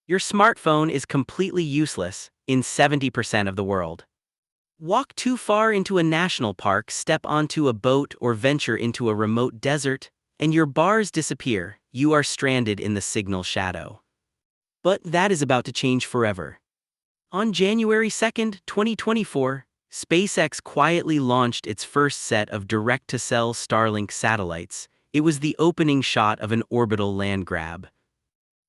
Your smartphone is completely useless in 70% of the world. Walk too far into a national park, step onto a boat, or venture into a remote desert, and your bars disappear. You are stranded in the signal shadow. But that is about to change forever. On January 2nd, 2024, SpaceX quietly launched its first set of direct-to-cell Starlink satellites. It was the opening shot of an orbital land grab.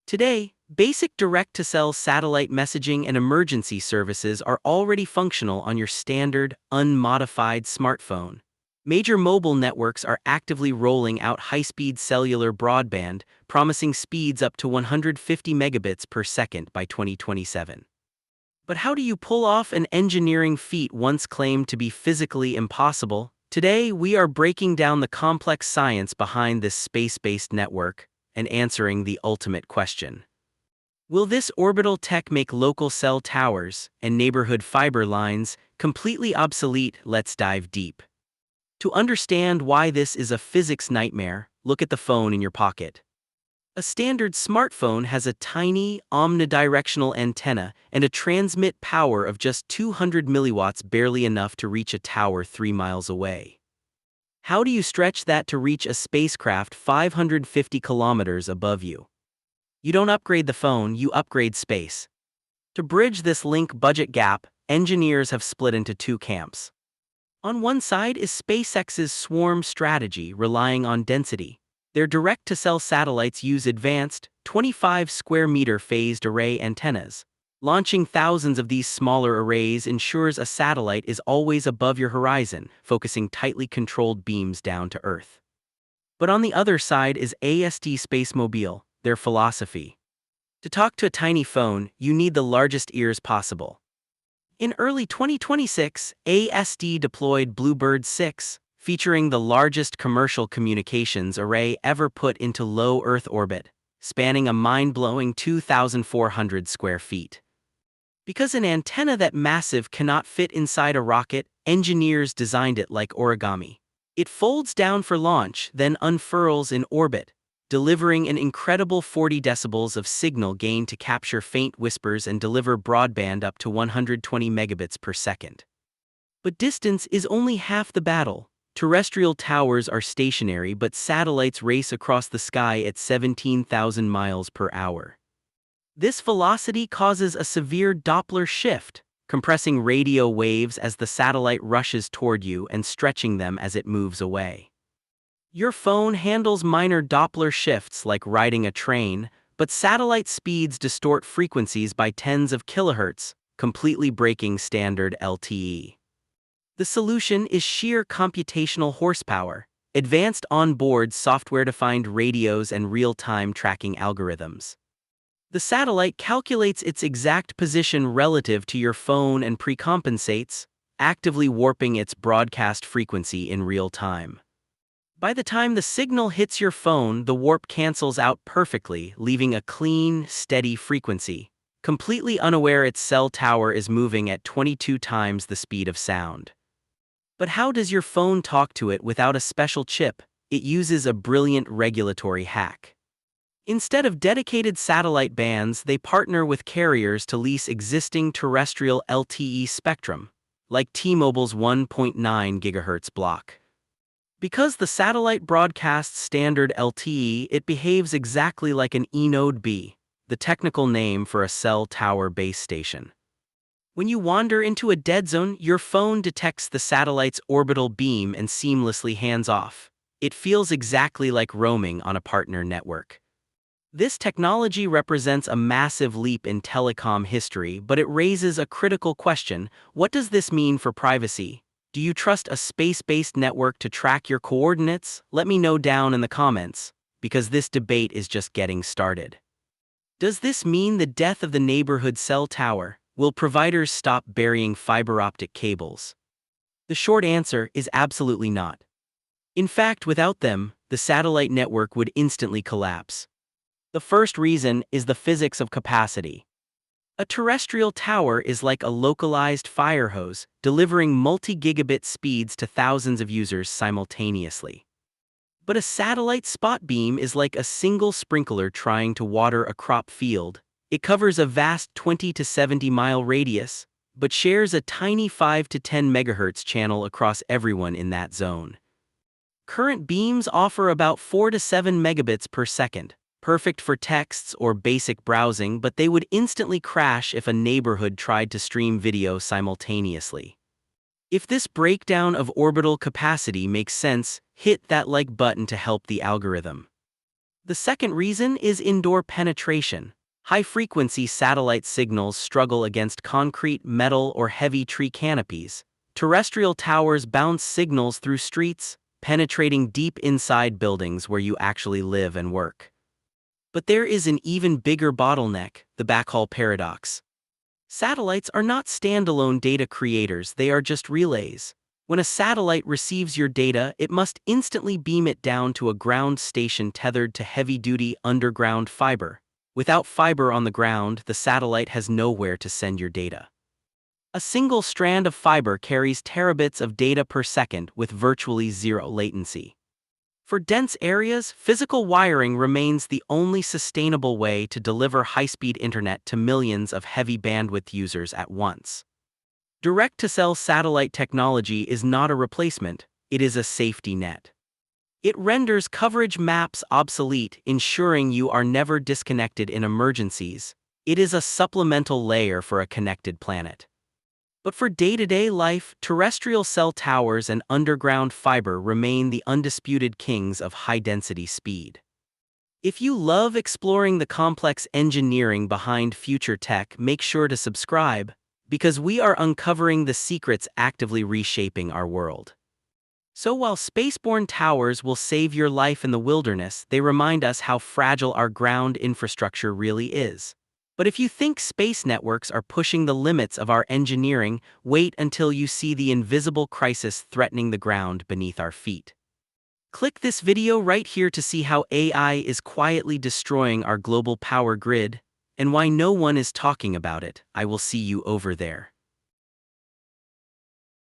Today, basic direct-to-cell satellite messaging and emergency services are already functional on your standard, unmodified smartphone. Major mobile networks are actively rolling out high-speed cellular broadband, promising speeds up to 150 megabits per second by 2027. But how do you pull off an engineering feat once claimed to be physically impossible? Today, we are breaking down the complex science behind this space-based network and answering the ultimate question. Will this orbital tech make local cell towers and neighborhood fiber lines completely obsolete? Let's dive deep. To understand why this is a physics nightmare, look at the phone in your pocket. A standard smartphone has a tiny, omnidirectional antenna and a transmit power of just 200 milliwatts, barely enough to reach a tower 3 miles away. How do you stretch that to reach a spacecraft 550 kilometers above you? You don't upgrade the phone, you upgrade space. To bridge this link-budget gap, engineers have split into two camps. On one side is SpaceX's swarm strategy, relying on density. Their direct-to-cell satellites use advanced, 25-square-meter phased array antennas. Launching thousands of these smaller arrays ensures a satellite is always above your horizon, focusing tightly controlled beams down to Earth. But on the other side is AST SpaceMobile, their philosophy. To talk to a tiny phone, you need the largest ears possible. In early 2026, AST deployed Bluebird 6, featuring the largest commercial communications array ever put into low Earth orbit, spanning a mind-blowing 2,400 square feet. Because an antenna that massive cannot fit inside a rocket, engineers designed it like origami. It folds down for launch, then unfurls in orbit, delivering an incredible 40 decibels of signal gain to capture faint whispers and deliver broadband up to 120 megabits per second. But distance is only half the battle. Terrestrial towers are stationary, but satellites race across the sky at 17,000 miles per hour. This velocity causes a severe Doppler shift, compressing radio waves as the satellite rushes toward you and stretching them as it moves away. Your phone handles minor Doppler shifts like riding a train, but satellite speeds distort frequencies by tens of kilohertz, completely breaking standard LTE. The solution is sheer computational horsepower, advanced onboard software-defined radios and real-time tracking algorithms. The satellite calculates its exact position relative to your phone and precompensates, actively warping its broadcast frequency in real time. By the time the signal hits your phone, the warp cancels out perfectly, leaving a clean, steady frequency, completely unaware its cell tower is moving at 22 times the speed of sound. But how does your phone talk to it without a special chip? It uses a brilliant regulatory hack. Instead of dedicated satellite bands, they partner with carriers to lease existing terrestrial LTE spectrum, like T-Mobile's 1.9 GHz block. Because the satellite broadcasts standard LTE, it behaves exactly like an eNode B, the technical name for a cell tower base station. When you wander into a dead zone, your phone detects the satellite's orbital beam and seamlessly hands off. It feels exactly like roaming on a partner network. This technology represents a massive leap in telecom history, but it raises a critical question: what does this mean for privacy? Do you trust a space-based network to track your coordinates? Let me know down in the comments, because this debate is just getting started. Does this mean the death of the neighborhood cell tower? Will providers stop burying fiber optic cables? The short answer is absolutely not. In fact, without them, the satellite network would instantly collapse. The first reason is the physics of capacity. A terrestrial tower is like a localized fire hose, delivering multi-gigabit speeds to thousands of users simultaneously. But a satellite spot beam is like a single sprinkler trying to water a crop field. It covers a vast 20 to 70 mile radius, but shares a tiny 5 to 10 MHz channel across everyone in that zone. Current beams offer about 4 to 7 megabits per second, perfect for texts or basic browsing, but they would instantly crash if a neighborhood tried to stream video simultaneously. If this breakdown of orbital capacity makes sense, hit that like button to help the algorithm. The second reason is indoor penetration. High-frequency satellite signals struggle against concrete, metal, or heavy tree canopies. Terrestrial towers bounce signals through streets, penetrating deep inside buildings where you actually live and work. But there is an even bigger bottleneck, the backhaul paradox. Satellites are not standalone data creators, they are just relays. When a satellite receives your data, it must instantly beam it down to a ground station tethered to heavy-duty underground fiber. Without fiber on the ground, the satellite has nowhere to send your data. A single strand of fiber carries terabits of data per second with virtually zero latency. For dense areas, physical wiring remains the only sustainable way to deliver high-speed internet to millions of heavy bandwidth users at once. Direct-to-cell satellite technology is not a replacement, it is a safety net. It renders coverage maps obsolete, ensuring you are never disconnected in emergencies. It is a supplemental layer for a connected planet. But for day-to-day life, terrestrial cell towers and underground fiber remain the undisputed kings of high-density speed. If you love exploring the complex engineering behind future tech, make sure to subscribe, because we are uncovering the secrets actively reshaping our world. So while spaceborne towers will save your life in the wilderness, they remind us how fragile our ground infrastructure really is. But if you think space networks are pushing the limits of our engineering, wait until you see the invisible crisis threatening the ground beneath our feet. Click this video right here to see how AI is quietly destroying our global power grid, and why no one is talking about it. I will see you over there.